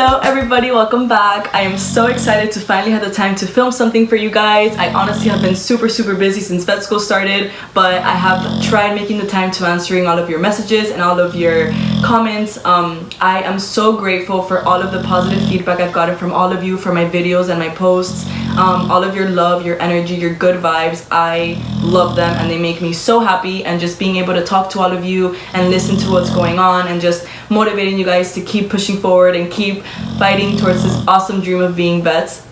Hello everybody, welcome back. I am so excited to finally have the time to film something for you guys. I honestly have been super busy since vet school started, but I have tried making the time to answering all of your messages and all of your comments. I am so grateful for all of the positive feedback I've gotten from all of you for my videos and my posts. All of your love, your energy, your good vibes, I love them and they make me so happy, and just being able to talk to all of you and listen to what's going on and just motivating you guys to keep pushing forward and keep fighting towards this awesome dream of being vets.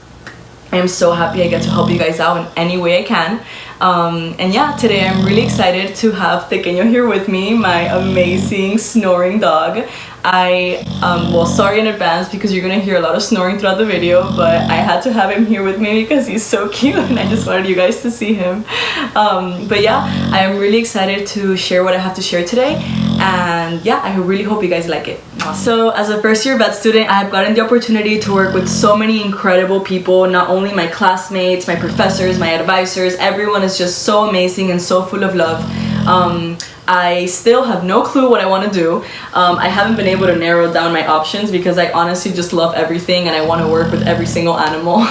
I am so happy I get to help you guys out in any way I can. And yeah, today I'm really excited to have Pequeño here with me, my amazing snoring dog. Well, sorry in advance because you're gonna hear a lot of snoring throughout the video, but I had to have him here with me because he's so cute and I just wanted you guys to see him. But yeah, I am really excited to share what I have to share today, and yeah, I really hope you guys like it. So as a first year vet student, I have gotten the opportunity to work with so many incredible people, not only my classmates, my professors, my advisors. Everyone is just so amazing and so full of love. I still have no clue what I want to do. I haven't been able to narrow down my options because I honestly just love everything and I want to work with every single animal.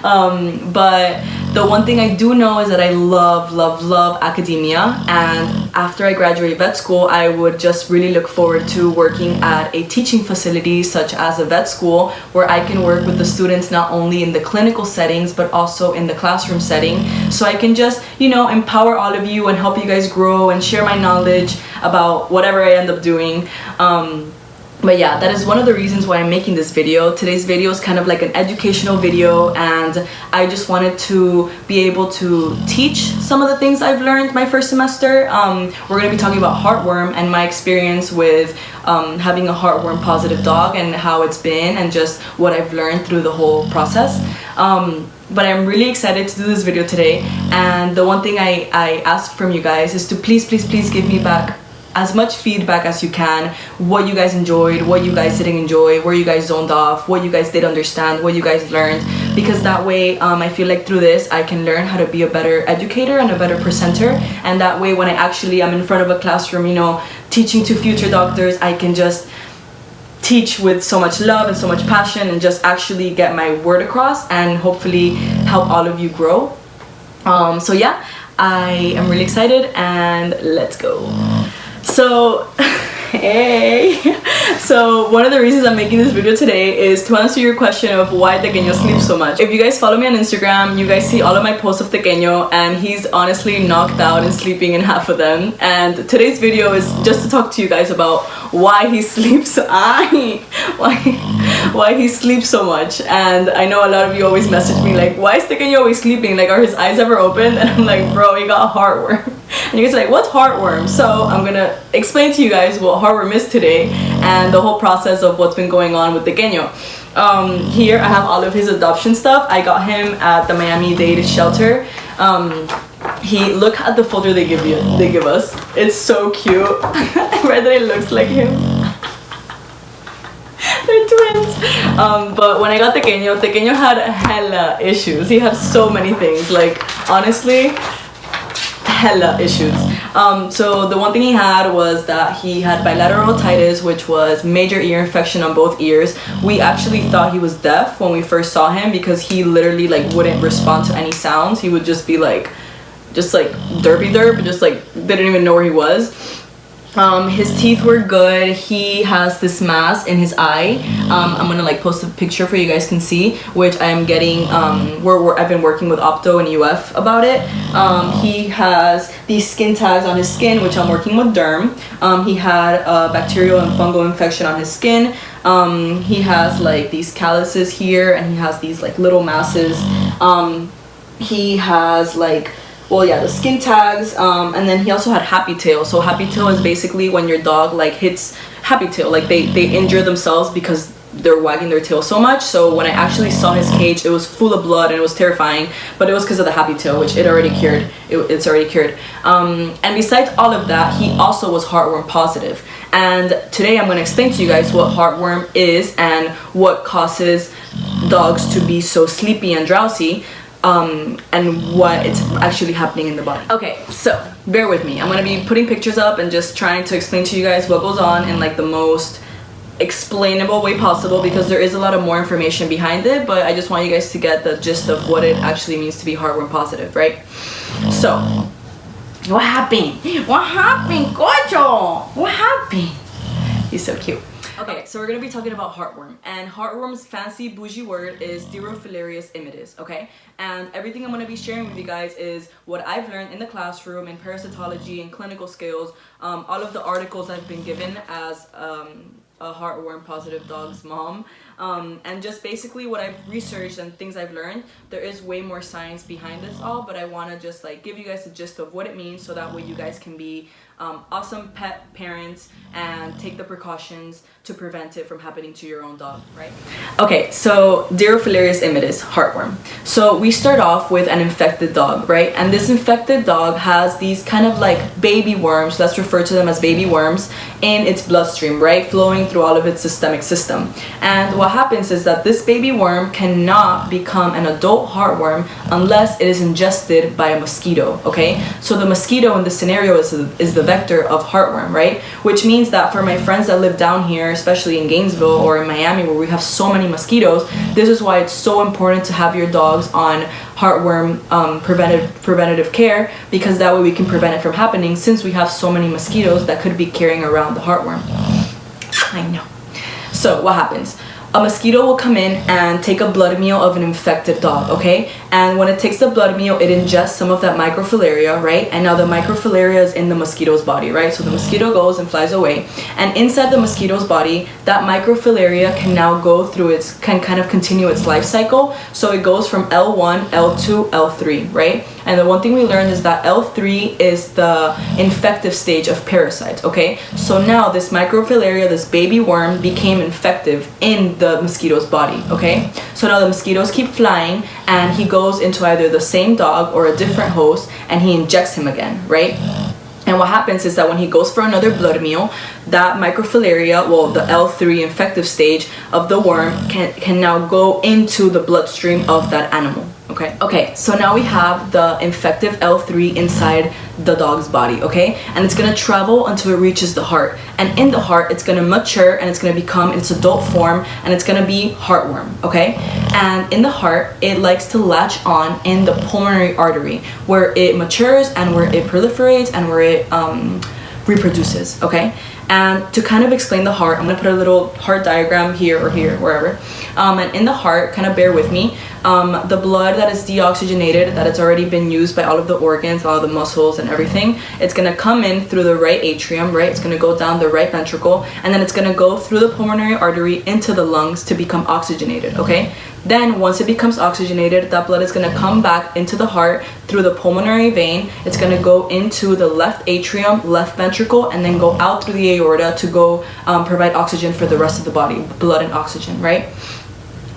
But the one thing I do know is that I love academia, and after I graduate vet school, I would just really look forward to working at a teaching facility such as a vet school, where I can work with the students not only in the clinical settings but also in the classroom setting, so I can just, you know, empower all of you and help you guys grow and share my knowledge about whatever I end up doing. But yeah, that is one of the reasons why I'm making this video. Today's video is kind of like an educational video, and I just wanted to be able to teach some of the things I've learned my first semester. We're going to be talking about heartworm and my experience with having a heartworm positive dog and how it's been and just what I've learned through the whole process. But I'm really excited to do this video today, and the one thing I ask from you guys is to please give me back as much feedback as you can, what you guys enjoyed, what you guys didn't enjoy, where you guys zoned off, what you guys did understand, what you guys learned, because that way I feel like through this I can learn how to be a better educator and a better presenter, and that way when I actually am in front of a classroom, you know, teaching to future doctors, I can just teach with so much love and so much passion and just actually get my word across and hopefully help all of you grow. So yeah, I am really excited, and let's go. So, hey! So one of the reasons I'm making this video today is to answer your question of why Pequeño sleeps so much. If you guys follow me on Instagram, you guys see all of my posts of Pequeño, and he's honestly knocked out and sleeping in half of them. And today's video is just to talk to you guys about why he sleeps why he sleeps so much. And I know a lot of you always message me like, why is Pequeño always sleeping? Like, are his eyes ever open? And I'm like, bro, he got heartworm. And you guys are like, what's heartworm? So I'm gonna explain to you guys what heartworm is today and the whole process of what's been going on with Pequeño. Here I have all of his adoption stuff. I got him at the Miami-Dade shelter. Look at the folder they give us. It's so cute. I read that it looks like him. They're twins. But when I got Pequeño had hella issues. He had so many things, like honestly, hella issues. So the one thing he had was that he had bilateral otitis, which was major ear infection on both ears. We actually thought he was deaf when we first saw him because he literally like wouldn't respond to any sounds. He would just be like, just like derpy derp, just like didn't even know where he was. His teeth were good. He has this mass in his eye. I'm gonna like post a picture for you guys can see, which I'm getting I've been working with Opto and UF about it. He has these skin tags on his skin, which I'm working with Derm. He had a bacterial and fungal infection on his skin. He has like these calluses here, and he has these like little masses. He has like, well, yeah, the skin tags, and then he also had happy tail. So happy tail is basically when your dog like hits happy tail, like they injure themselves because they're wagging their tail so much. So when I actually saw his cage, it was full of blood and it was terrifying, but it was because of the happy tail, which it already cured. It's already cured. And besides all of that, he also was heartworm positive. And today I'm going to explain to you guys what heartworm is and what causes dogs to be so sleepy and drowsy. And what it's actually happening in the body. Okay, so bear with me. I'm gonna be putting pictures up and just trying to explain to you guys what goes on in like the most explainable way possible, because there is a lot of more information behind it, but I just want you guys to get the gist of what it actually means to be heartworm positive, right? So, what happened? What happened, Gojo? What happened? He's so cute. Okay, so we're gonna be talking about heartworm, and heartworm's fancy bougie word is Dirophilarius immitis, okay? And everything I'm gonna be sharing with you guys is what I've learned in the classroom, in parasitology and clinical skills, all of the articles I've been given as a heartworm positive dog's mom, and just basically what I've researched and things I've learned. There is way more science behind this all, but I want to just like give you guys the gist of what it means, so that way you guys can be awesome pet parents and take the precautions to prevent it from happening to your own dog, right? Okay, so Dirophilarius immitis, heartworm. So we start off with an infected dog, right? And this infected dog has these kind of like baby worms, let's refer to them as baby worms, in its bloodstream, right? Flowing through all of its systemic system. And what happens is that this baby worm cannot become an adult heartworm unless it is ingested by a mosquito, okay? So the mosquito in this scenario is the vector of heartworm, right? Which means that for my friends that live down here, especially in Gainesville or in Miami, where we have so many mosquitoes, this is why it's so important to have your dogs on heartworm preventative care, because that way we can prevent it from happening, since we have so many mosquitoes that could be carrying around the heartworm. I know. So what happens? A mosquito will come in and take a blood meal of an infected dog, okay? And when it takes the blood meal, it ingests some of that microfilaria, right? And now the microfilaria is in the mosquito's body, right? So the mosquito goes and flies away. And inside the mosquito's body, that microfilaria can now go through can kind of continue its life cycle. So it goes from L1, L2, L3, right? And the one thing we learned is that L3 is the infective stage of parasites, okay? So now this microfilaria, this baby worm, became infective in the mosquito's body, okay? So now the mosquitoes keep flying, and he goes into either the same dog or a different host, and he injects him again, right? And what happens is that when he goes for another blood meal, that microfilaria, well, the L3 infective stage of the worm can now go into the bloodstream of that animal. Okay, so now we have the infective L3 inside the dog's body, okay? And it's gonna travel until it reaches the heart. And in the heart, it's gonna mature, and it's gonna become its adult form, and it's gonna be heartworm, okay? And in the heart, it likes to latch on in the pulmonary artery, where it matures and where it proliferates and where it reproduces, okay? And to kind of explain the heart, I'm gonna put a little heart diagram here or here, wherever. And in the heart, kind of bear with me, the blood that is deoxygenated, that it's already been used by all of the organs, all of the muscles and everything, it's gonna come in through the right atrium, right? It's gonna go down the right ventricle, and then it's gonna go through the pulmonary artery into the lungs to become oxygenated, okay? Then once it becomes oxygenated, that blood is gonna come back into the heart through the pulmonary vein. It's gonna go into the left atrium, left ventricle, and then go out through the aorta to go provide oxygen for the rest of the body, blood and oxygen, right?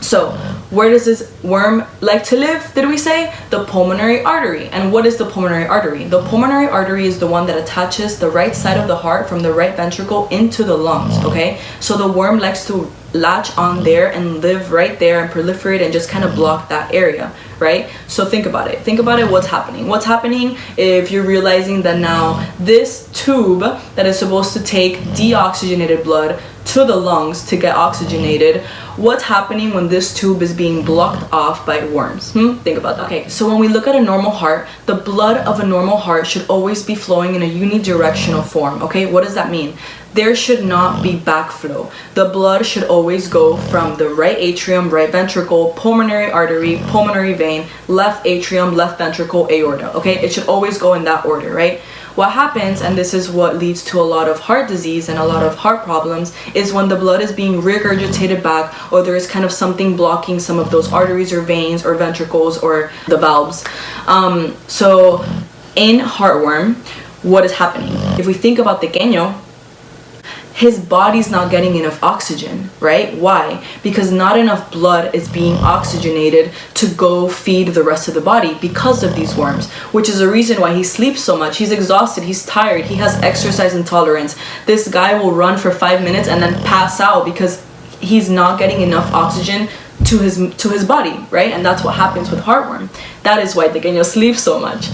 So where does this worm like to live, did we say? The pulmonary artery. And what is the pulmonary artery? The pulmonary artery is the one that attaches the right side of the heart from the right ventricle into the lungs, okay? So the worm likes to latch on there and live right there and proliferate and just kind of block that area, right? So think about it. Think about it, what's happening. What's happening if you're realizing that now this tube that is supposed to take deoxygenated blood to the lungs to get oxygenated, what's happening when this tube is being blocked off by worms? Think about that. Okay, so when we look at a normal heart, the blood of a normal heart should always be flowing in a unidirectional form, okay? What does that mean? There should not be backflow. The blood should always go from the right atrium, right ventricle, pulmonary artery, pulmonary vein, left atrium, left ventricle, aorta, okay? It should always go in that order, right? What happens, and this is what leads to a lot of heart disease and a lot of heart problems, is when the blood is being regurgitated back, or there is kind of something blocking some of those arteries or veins or ventricles or the valves. So in heartworm, what is happening? If we think about Pequeño, his body's not getting enough oxygen, right? Why? Because not enough blood is being oxygenated to go feed the rest of the body because of these worms, which is a reason why he sleeps so much. He's exhausted, he's tired, he has exercise intolerance. This guy will run for 5 minutes and then pass out because he's not getting enough oxygen to his body, right? And that's what happens with heartworm. That is why Pequeño sleeps so much.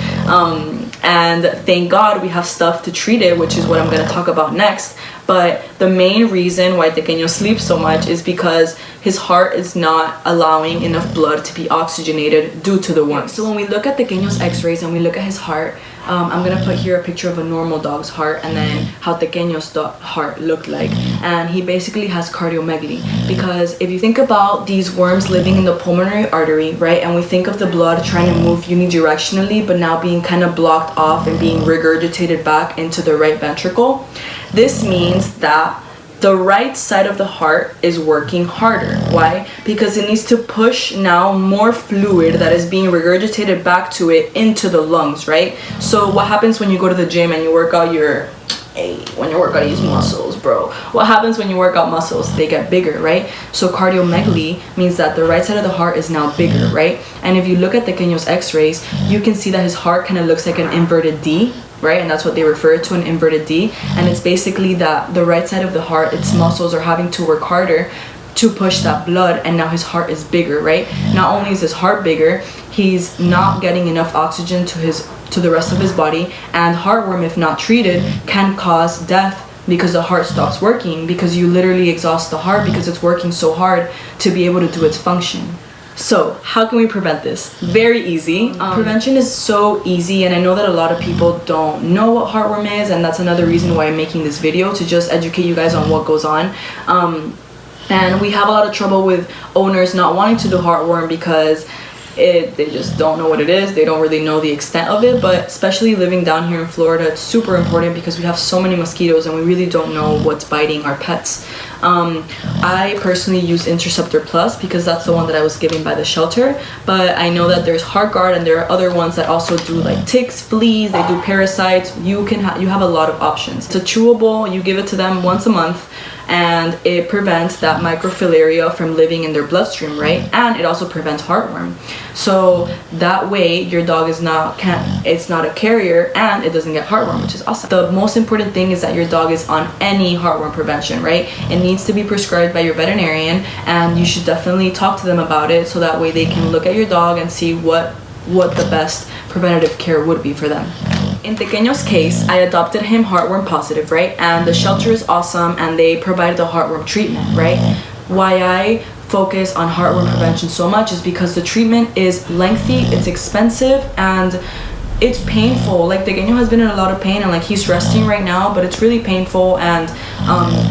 And thank God we have stuff to treat it, which is what I'm going to talk about next. but the main reason why Pequeño sleeps so much is because his heart is not allowing enough blood to be oxygenated due to the worms. So when we look at Pequeño's x-rays and we look at his heart, I'm gonna put here a picture of a normal dog's heart and then how Pequeño's heart looked like. And he basically has cardiomegaly, because if you think about these worms living in the pulmonary artery, right, and we think of the blood trying to move unidirectionally but now being kind of blocked off and being regurgitated back into the right ventricle, this means that the right side of the heart is working harder. Why? Because it needs to push now more fluid that is being regurgitated back to it into the lungs, right? So what happens when you go to the gym and you work out when you work out these muscles, bro? What happens when you work out muscles? They get bigger, right? So cardiomegaly means that the right side of the heart is now bigger, right? And if you look at Pequeño's x-rays, you can see that his heart kind of looks like an inverted D, right? And that's what they refer to, an inverted D. And it's basically that the right side of the heart, its muscles are having to work harder to push that blood, and now his heart is bigger, right? Not only is his heart bigger, he's not getting enough oxygen to the rest of his body, and heartworm, if not treated, can cause death because the heart stops working, because you literally exhaust the heart because it's working so hard to be able to do its function. So how can we prevent this? Very easy. Prevention is so easy, and I know that a lot of people don't know what heartworm is, and that's another reason why I'm making this video, to just educate you guys on what goes on. And we have a lot of trouble with owners not wanting to do heartworm because they just don't know what it is. They don't really know the extent of it, but especially living down here in Florida, it's super important because we have so many mosquitoes and we really don't know what's biting our pets. I personally use Interceptor Plus because that's the one that I was given by the shelter, but I know that there's HeartGuard and there are other ones that also do like ticks, fleas, they do parasites. You have a lot of options. It's a chewable, you give it to them once a month, and it prevents that microfilaria from living in their bloodstream, right? And it also prevents heartworm. So that way your dog it's not a carrier and it doesn't get heartworm, which is awesome. The most important thing is that your dog is on any heartworm prevention, right? It needs to be prescribed by your veterinarian, and you should definitely talk to them about it so that way they can look at your dog and see what the best preventative care would be for them. In Pequeño's case, I adopted him Heartworm Positive, right? And the shelter is awesome and they provide the heartworm treatment, right? Why I focus on heartworm prevention so much is because the treatment is lengthy, it's expensive, and it's painful. Like Pequeño has been in a lot of pain and like he's resting right now, but it's really painful, and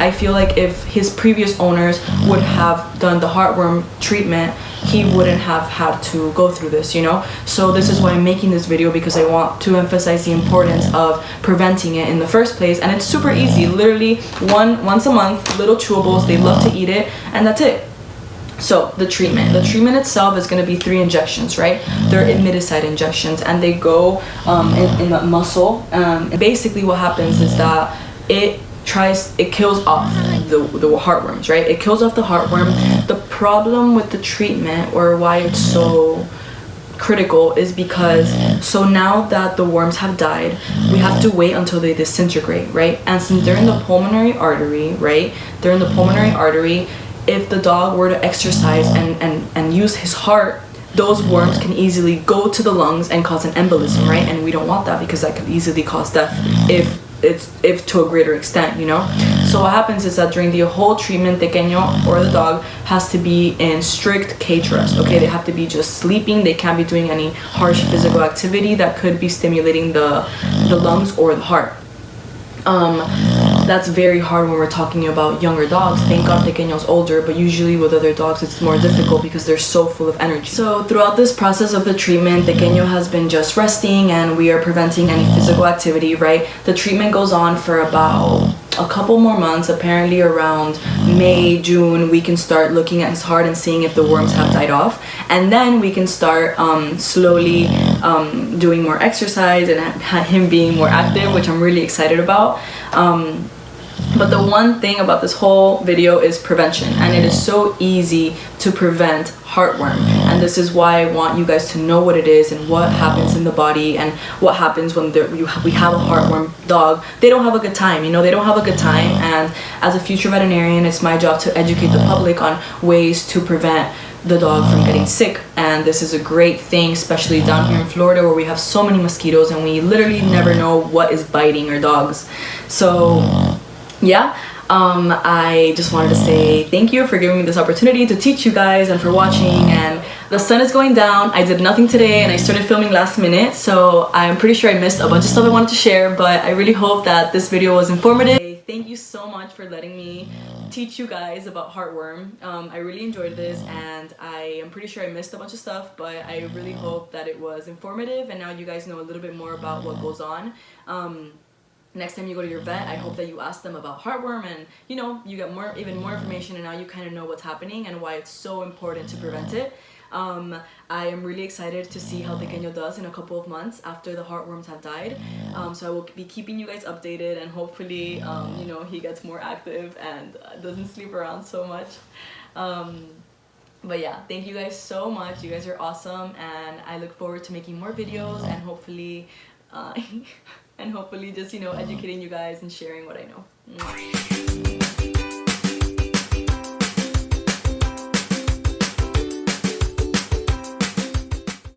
I feel like if his previous owners would have done the heartworm treatment, he wouldn't have had to go through this, you know? So this is why I'm making this video, because I want to emphasize the importance of preventing it in the first place. And it's super easy, literally once a month, little chewables, they love to eat it, and that's it. So the treatment itself is going to be 3 injections, right? They're imiticide injections, and they go in the muscle. Basically what happens is that it kills off the heartworms, right? It kills off the heartworm. The problem with the treatment, or why it's so critical, is because so now that the worms have died, we have to wait until they disintegrate, right? And since they're in the pulmonary artery, right? They're in the pulmonary artery. If the dog were to exercise and use his heart, those worms can easily go to the lungs and cause an embolism, right? And we don't want that because that could easily cause death if to a greater extent, you know? So what happens is that during the whole treatment, Pequeño or the dog has to be in strict cage rest, okay? They have to be just sleeping. They can't be doing any harsh physical activity that could be stimulating the lungs or the heart. That's very hard when we're talking about younger dogs. Thank God Pequeño's older, but usually with other dogs it's more difficult because they're so full of energy. So throughout this process of the treatment, Pequeño has been just resting and we are preventing any physical activity, right? The treatment goes on for about a couple more months. Apparently around May, June, we can start looking at his heart and seeing if the worms have died off, and then we can start slowly doing more exercise and him being more active, which I'm really excited about. But the one thing about this whole video is prevention, and it is so easy to prevent heartworm, and this is why I want you guys to know what it is and what happens in the body and what happens when we have a heartworm dog. They don't have a good time, you know, they don't have a good time, and as a future veterinarian, it's my job to educate the public on ways to prevent the dog from getting sick. And this is a great thing, especially down here in Florida where we have so many mosquitoes and we literally never know what is biting our dogs. So yeah, I just wanted to say thank you for giving me this opportunity to teach you guys and for watching. And the sun is going down. I did nothing today and I started filming last minute, so I'm pretty sure I missed a bunch of stuff I wanted to share, but I really hope that this video was informative. Thank you so much for letting me teach you guys about heartworm. I really enjoyed this and I am pretty sure I missed a bunch of stuff, but I really hope that it was informative and now you guys know a little bit more about what goes on. Next time you go to your vet, I hope that you ask them about heartworm and you know, you get even more information and now you kind of know what's happening and why it's so important to prevent it. I am really excited to see how Pequeño does in a couple of months after the heartworms have died. So I will be keeping you guys updated and hopefully, you know, he gets more active and doesn't sleep around so much. But yeah, thank you guys so much. You guys are awesome and I look forward to making more videos and hopefully, just, you know, educating you guys and sharing what I know.